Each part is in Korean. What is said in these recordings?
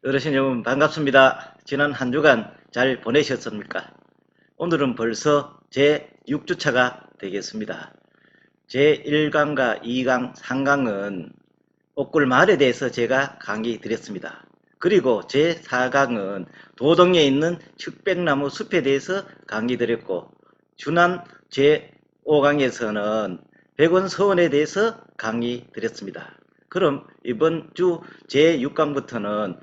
어르신 여러분 반갑습니다. 지난 한 주간 잘 보내셨습니까? 오늘은 벌써 제 6주차가 되겠습니다. 제 1강과 2강, 3강은 옥굴마을에 대해서 제가 강의 드렸습니다. 그리고 제 4강은 도동에 있는 측백나무 숲에 대해서 강의 드렸고, 지난 제 5강에서는 백원서원에 대해서 강의 드렸습니다. 그럼 이번 주 제 6강부터는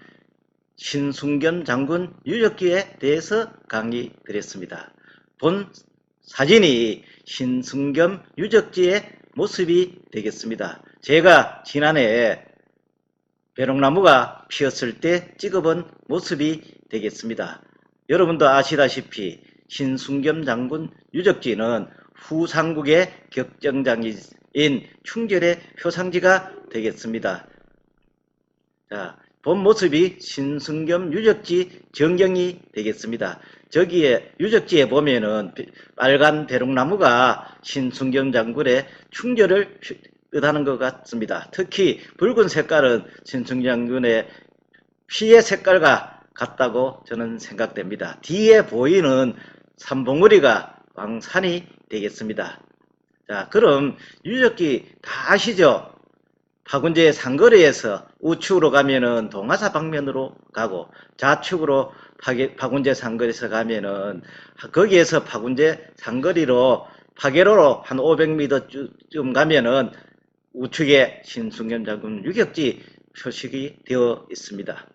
신순겸 장군 유적지에 대해서 강의 드렸습니다. 본 사진이 신순겸 유적지의 모습이 되겠습니다. 제가 지난해 벼룩나무가 피었을 때 찍어본 모습이 되겠습니다. 여러분도 아시다시피 신순겸 장군 유적지는 후삼국의 격정장인 충절의 표상지가 되겠습니다. 자, 본 모습이 신순겸 유적지 전경이 되겠습니다. 저기에 유적지에 보면은 빨간 벼룩나무가 신순겸 장군의 충절을 뜻하는 것 같습니다. 특히 붉은 색깔은 신순겸 장군의 피의 색깔과 같다고 저는 생각됩니다. 뒤에 보이는 삼봉우리가 왕산이 되겠습니다. 자, 그럼 유적지 다 아시죠? 파군제 상거리에서 우측으로 가면은 동화사 방면으로 가고, 좌측으로 파군제 상거리에서 가면은 거기에서 파군제 상거리로 파계로로 한 500m쯤 가면은 우측에 신순겸 장군 유적지 표식이 되어 있습니다.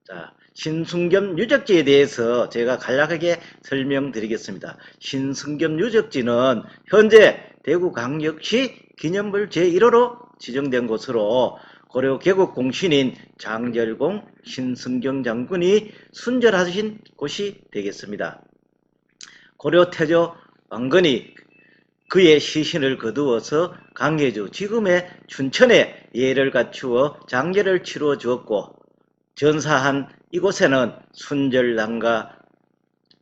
자, 신순겸 유적지에 대해서 제가 간략하게 설명드리겠습니다. 신순겸 유적지는 현재 대구광역시 기념물 제1호로 지정된 곳으로 고려 개국 공신인 장절공 신순겸 장군이 순절하신 곳이 되겠습니다. 고려 태조 왕건이 그의 시신을 거두어서 강해주 지금의 춘천에 예를 갖추어 장례를 치루어 주었고, 전사한 이곳에는 순절당과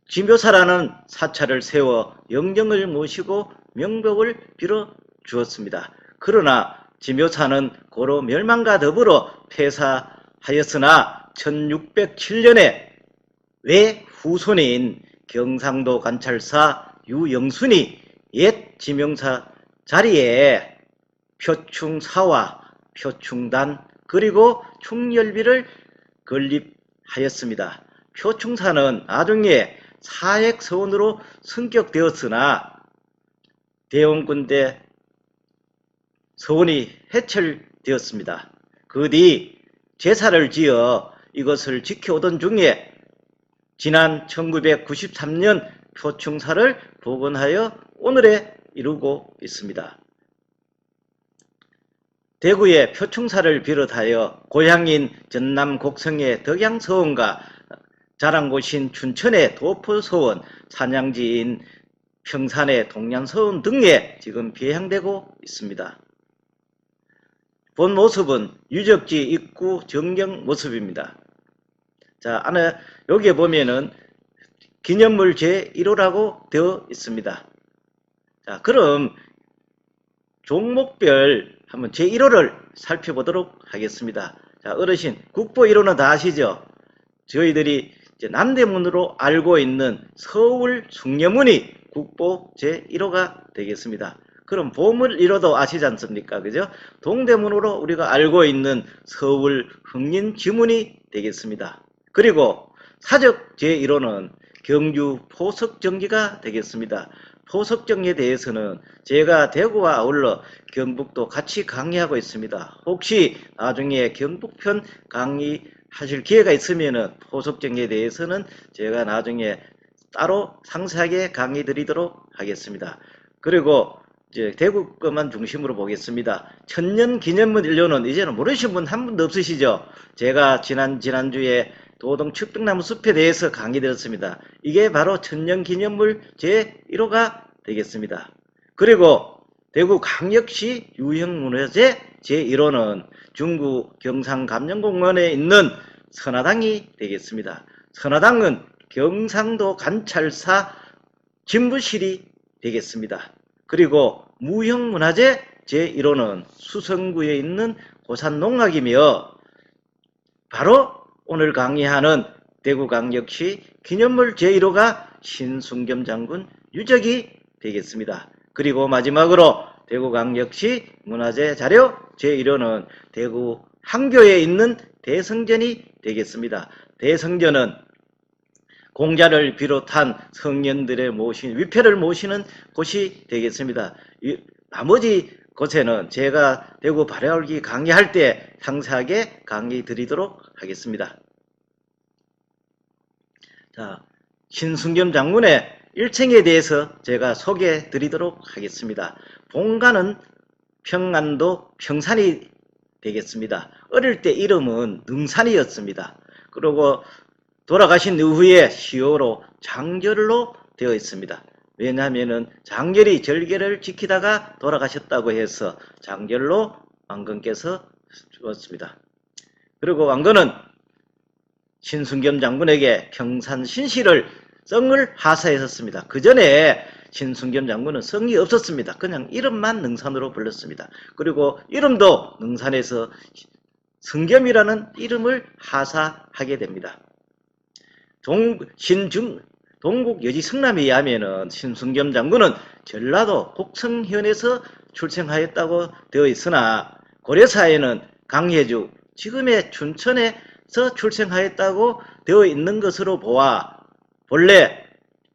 지묘사라는 사찰을 세워 영정을 모시고 명복을 빌어 주었습니다. 그러나 지묘사는 고로 멸망과 더불어 폐사하였으나 1607년에 외 후손인 경상도 관찰사 유영순이 옛 지명사 자리에 표충사와 표충단 그리고 충열비를 건립하였습니다. 표충사는 나중에 사액서원으로 승격되었으나 대원군대 서원이 해철되었습니다. 그 뒤 제사를 지어 이것을 지켜오던 중에 지난 1993년 표충사를 복원하여 오늘에 이루고 있습니다. 대구의 표충사를 비롯하여 고향인 전남 곡성의 덕양서원과 자랑곳인 춘천의 도포서원, 산양지인 평산의 동양서원 등에 지금 배양되고 있습니다. 본 모습은 유적지 입구 전경 모습입니다. 자, 안에 여기에 보면은 기념물 제1호라고 되어 있습니다. 자, 그럼 종목별 한번 제1호를 살펴보도록 하겠습니다. 자, 어르신, 국보 1호는 다 아시죠? 저희들이 이제 남대문으로 알고 있는 서울 숭례문이 국보 제1호가 되겠습니다. 그럼 보물 1호도 아시지 않습니까? 그죠? 동대문으로 우리가 알고 있는 서울 흥린지문이 되겠습니다. 그리고 사적 제1호는 경주 포석정지가 되겠습니다. 포석정지에 대해서는 제가 대구와 아울러 경북도 같이 강의하고 있습니다. 혹시 나중에 경북편 강의하실 기회가 있으면은 포석정지에 대해서는 제가 나중에 따로 상세하게 강의 드리도록 하겠습니다. 그리고 이제 대구 것만 중심으로 보겠습니다. 천년기념물 1호는 이제는 모르시는 분 한 분도 없으시죠? 제가 지난주에 도동 측백나무 숲에 대해서 강의 드렸습니다. 이게 바로 천년기념물 제1호가 되겠습니다. 그리고 대구 광역시 유형문화재 제1호는 중구 경상감령공원에 있는 선화당이 되겠습니다. 선화당은 경상도 관찰사 진부실이 되겠습니다. 그리고 무형문화재 제1호는 수성구에 있는 고산농악이며 바로 오늘 강의하는 대구광역시 기념물 제1호가 신순겸 장군 유적이 되겠습니다. 그리고 마지막으로 대구광역시 문화재 자료 제1호는 대구 항교에 있는 대성전이 되겠습니다. 대성전은 공자를 비롯한 성년들의 위패를 모시는 곳이 되겠습니다. 나머지 곳에는 제가 대구 발해올기 강의할 때 상세하게 강의 드리도록 하겠습니다. 자, 신순겸 장군의 일생에 대해서 제가 소개해 드리도록 하겠습니다. 본가는 평안도 평산이 되겠습니다. 어릴 때 이름은 능산이었습니다. 그리고 돌아가신 이후에 시호로 장절로 되어 있습니다. 왜냐하면 장절이 절개를 지키다가 돌아가셨다고 해서 장절로 왕건께서 주었습니다. 그리고 왕건은 신순겸 장군에게 평산신시를 성을 하사했었습니다. 그 전에 신순겸 장군은 성이 없었습니다. 그냥 이름만 능산으로 불렀습니다. 그리고 이름도 능산에서 승겸이라는 이름을 하사하게 됩니다. 동국 여지 성남에 의하면 신순겸 장군은 전라도 곡성현에서 출생하였다고 되어 있으나 고려사에는 강해주 지금의 춘천에서 출생하였다고 되어 있는 것으로 보아 본래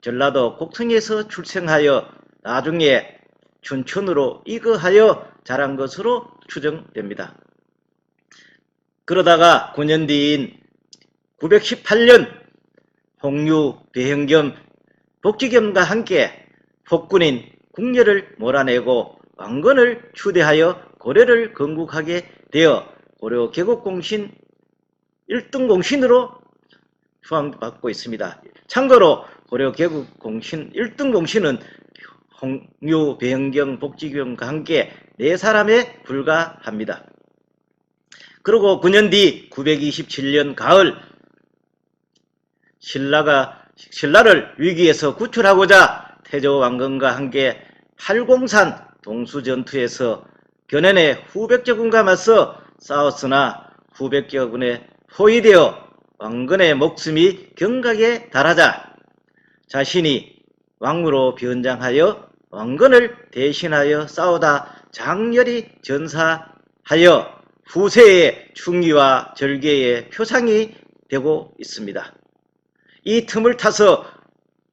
전라도 곡성에서 출생하여 나중에 춘천으로 이거하여 자란 것으로 추정됩니다. 그러다가 9년 뒤인 918년 홍유, 배형겸, 복지겸과 함께 폭군인 궁녀를 몰아내고 왕건을 추대하여 고려를 건국하게 되어 고려 개국공신 1등 공신으로 수상받고 있습니다. 참고로 고려 개국공신 1등 공신은 홍유, 배형겸, 복지겸과 함께 4사람에 불과합니다. 그리고 9년 뒤 927년 가을 신라를 위기에서 구출하고자 태조 왕건과 함께 팔공산 동수전투에서 견해의 후백제군과 맞서 싸웠으나 후백제군에 포위되어 왕건의 목숨이 경각에 달하자 자신이 왕으로 변장하여 왕건을 대신하여 싸우다 장렬히 전사하여 후세의 충의와 절개의 표상이 되고 있습니다. 이 틈을 타서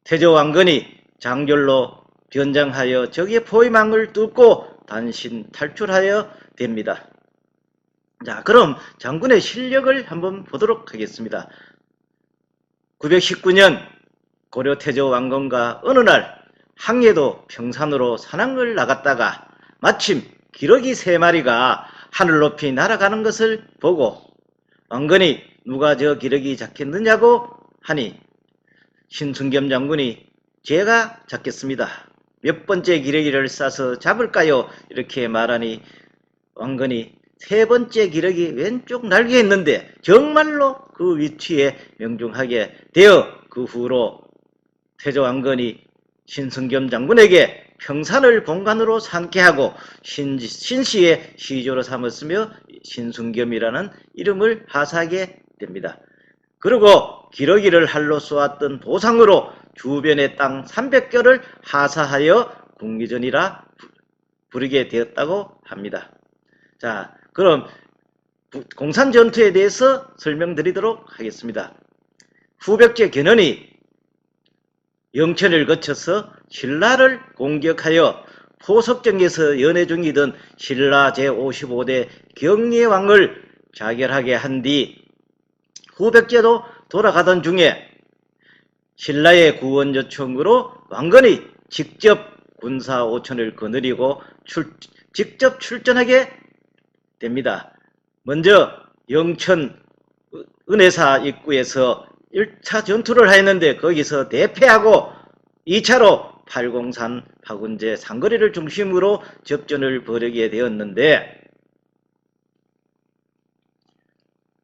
태조 왕건이 장렬로 변장하여 적의 포위망을 뚫고 단신 탈출하여 됩니다. 자, 그럼 장군의 실력을 한번 보도록 하겠습니다. 919년 고려 태조 왕건과 어느 날 항해도 평산으로 사냥을 나갔다가 마침 기러기 3마리가 하늘 높이 날아가는 것을 보고 왕건이 누가 저 기러기 잡겠느냐고 하니 신순겸 장군이 제가 잡겠습니다. 몇 번째 기러기를 싸서 잡을까요? 이렇게 말하니 왕건이 3번째 기러기 왼쪽 날개에 있는데 정말로 그 위치에 명중하게 되어 그 후로 태조 왕건이 신순겸 장군에게 평산을 본관으로 삼게 하고 신시의 시조로 삼았으며 신순겸이라는 이름을 하사하게 됩니다. 그리고 기러기를 할로 쏘았던 보상으로 주변의 땅 300결을 하사하여 국리전이라 부르게 되었다고 합니다. 자, 그럼 공산전투에 대해서 설명드리도록 하겠습니다. 후백제 견훤이 영천을 거쳐서 신라를 공격하여 포석정에서 연애 중이던 신라 제55대 경예왕을 자결하게 한 뒤 후백제도 돌아가던 중에 신라의 구원 요청으로 왕건이 직접 군사 5천을 거느리고 직접 출전하게 됩니다. 먼저 영천 은혜사 입구에서 1차 전투를 했는데 거기서 대패하고 2차로 팔공산 파군제 상거리를 중심으로 접전을 벌이게 되었는데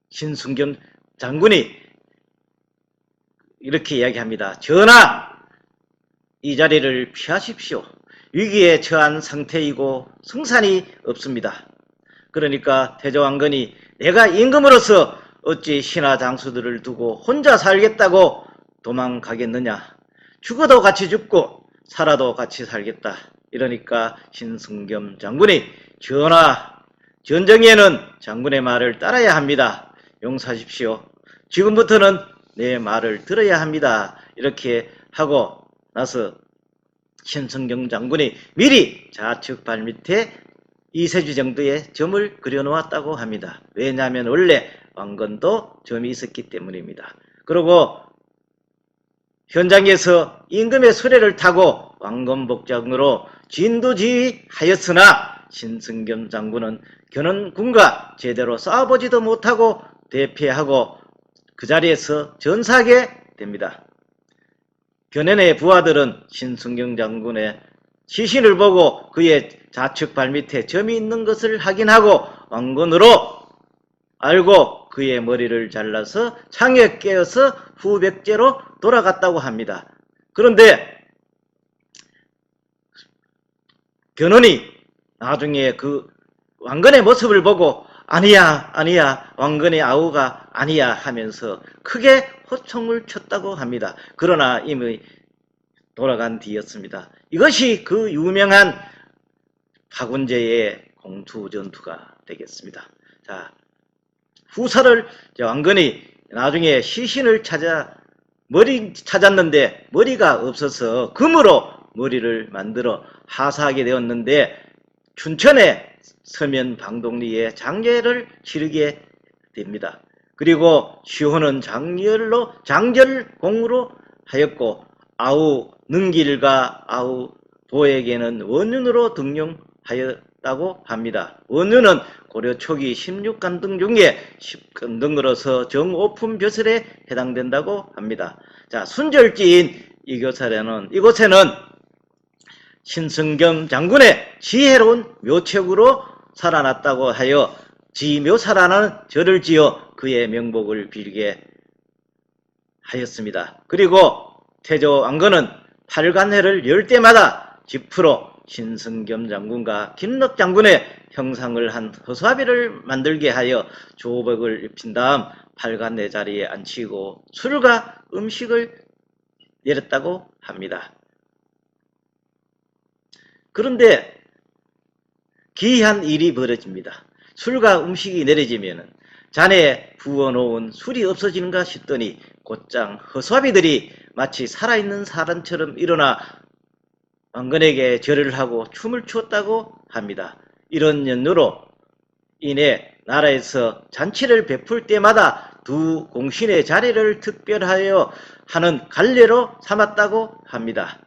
신순겸 장군이 이렇게 이야기합니다. 전하, 이 자리를 피하십시오. 위기에 처한 상태이고 승산이 없습니다. 그러니까 태조 왕건이 내가 임금으로서 어찌 신하 장수들을 두고 혼자 살겠다고 도망가겠느냐. 죽어도 같이 죽고 살아도 같이 살겠다. 이러니까 신승겸 장군이 전하, 전쟁에는 장군의 말을 따라야 합니다. 용서하십시오. 지금부터는 내 말을 들어야 합니다. 이렇게 하고 나서 신승겸 장군이 미리 좌측 발밑에 이세주 정도의 점을 그려놓았다고 합니다. 왜냐하면 원래 왕건도 점이 있었기 때문입니다. 그리고 현장에서 임금의 수레를 타고 왕건복장으로 진두지휘하였으나 신승겸 장군은 견훤군과 제대로 싸워보지도 못하고 대패하고 그 자리에서 전사하게 됩니다. 견훤의 부하들은 신승겸 장군의 시신을 보고 그의 좌측 발밑에 점이 있는 것을 확인하고 왕건으로 알고 그의 머리를 잘라서 창에 깨어서 후백제로 돌아갔다고 합니다. 그런데 견훤이 나중에 그 왕건의 모습을 보고 아니야 아니야 왕건의 아우가 아니야 하면서 크게 호통을 쳤다고 합니다. 그러나 이미 돌아간 뒤였습니다. 이것이 그 유명한 파군제의 공투전투가 되겠습니다. 자, 후사를 왕건이 나중에 시신을 찾았는데 머리가 없어서 금으로 머리를 만들어 하사하게 되었는데 춘천의 서면 방동리에 장례를 치르게 됩니다. 그리고 시호는 장절공으로 하였고 아우 능길과 아우 보에게는 원윤으로 등용하였다고 합니다. 원윤은 고려 초기 16간등 중에 10간등으로서 정오품 벼슬에 해당된다고 합니다. 자, 순절지인 이곳에는 신승겸 장군의 지혜로운 묘책으로 살아났다고 하여 지묘사라는 절을 지어 그의 명복을 빌게 하였습니다. 그리고 태조 왕건은 팔관회를 열 때마다 지프로 신승겸 장군과 김덕 장군의 형상을 한 허수아비를 만들게 하여 조복을 입힌 다음 팔관회 자리에 앉히고 술과 음식을 내렸다고 합니다. 그런데 기이한 일이 벌어집니다. 술과 음식이 내려지면 잔에 부어놓은 술이 없어지는가 싶더니 곧장 허수아비들이 마치 살아있는 사람처럼 일어나 왕건에게 절을 하고 춤을 추었다고 합니다. 이런 연유로 인해 나라에서 잔치를 베풀 때마다 두 공신의 자리를 특별하여 하는 관례로 삼았다고 합니다.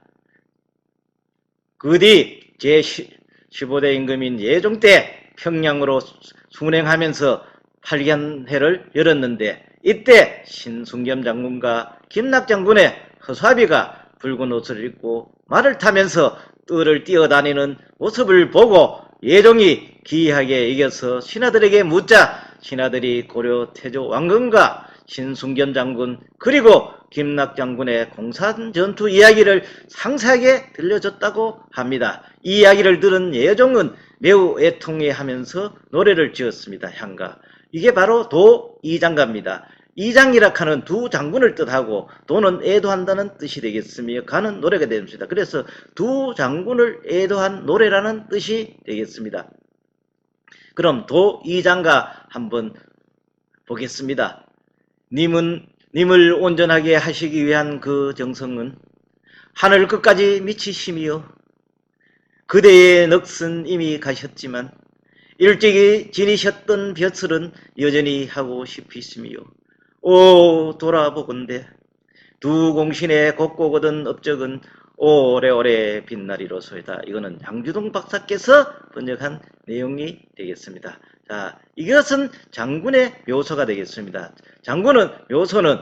그 뒤 제15대 임금인 예종 때 평양으로 순행하면서 팔관회를 열었는데 이때 신승겸 장군과 김낙 장군의 허수아비가 붉은 옷을 입고 말을 타면서 뜰을 뛰어다니는 모습을 보고 예종이 기이하게 이겨서 신하들에게 묻자 신하들이 고려 태조 왕건과 신승겸 장군 그리고 김낙 장군의 공산 전투 이야기를 상세하게 들려줬다고 합니다. 이 이야기를 들은 예종은 매우 애통해하면서 노래를 지었습니다. 향가. 이게 바로 도이장가입니다. 이장이라 하는 두 장군을 뜻하고 도는 애도한다는 뜻이 되겠으며 가는 노래가 됩니다. 그래서 두 장군을 애도한 노래라는 뜻이 되겠습니다. 그럼 도이장가 한번 보겠습니다. 님을 온전하게 하시기 위한 그 정성은 하늘 끝까지 미치심이요. 그대의 넋은 이미 가셨지만 일찍이 지니셨던 벼슬은 여전히 하고 싶으심이요. 오 돌아보건대 두 공신의 곡곡 얻은 업적은 오래오래 빛나리로소이다. 이거는 양주동 박사께서 번역한 내용이 되겠습니다. 자, 이것은 장군의 묘소가 되겠습니다. 장군은 묘소는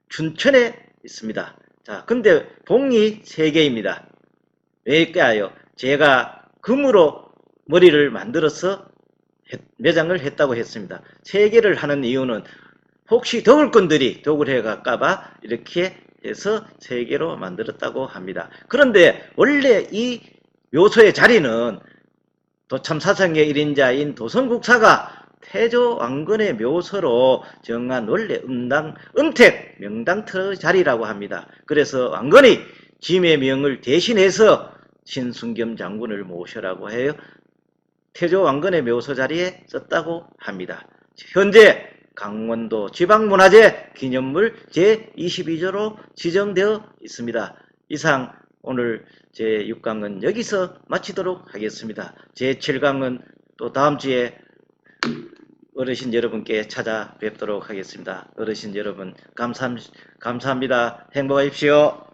춘천에 있습니다. 자, 근데 봉이 3개입니다. 왜일까요? 제가 금으로 머리를 만들어서 매장을 했다고 했습니다. 3개를 하는 이유는 혹시 덕을꾼들이 덕을 해갈까봐 이렇게 해서 3개로 만들었다고 합니다. 그런데 원래 이 묘소의 자리는 도참사성의 1인자인 도성국사가 태조 왕건의 묘소로 정한 원래 은택 명당터 자리라고 합니다. 그래서 왕건이 짐의 명을 대신해서 신순겸 장군을 모셔라고 해요. 태조 왕건의 묘소 자리에 썼다고 합니다. 현재 강원도 지방문화재 기념물 제22조로 지정되어 있습니다. 이상 오늘 제6강은 여기서 마치도록 하겠습니다. 제7강은 또 다음 주에 어르신 여러분께 찾아뵙도록 하겠습니다. 어르신 여러분 감사합니다. 행복하십시오.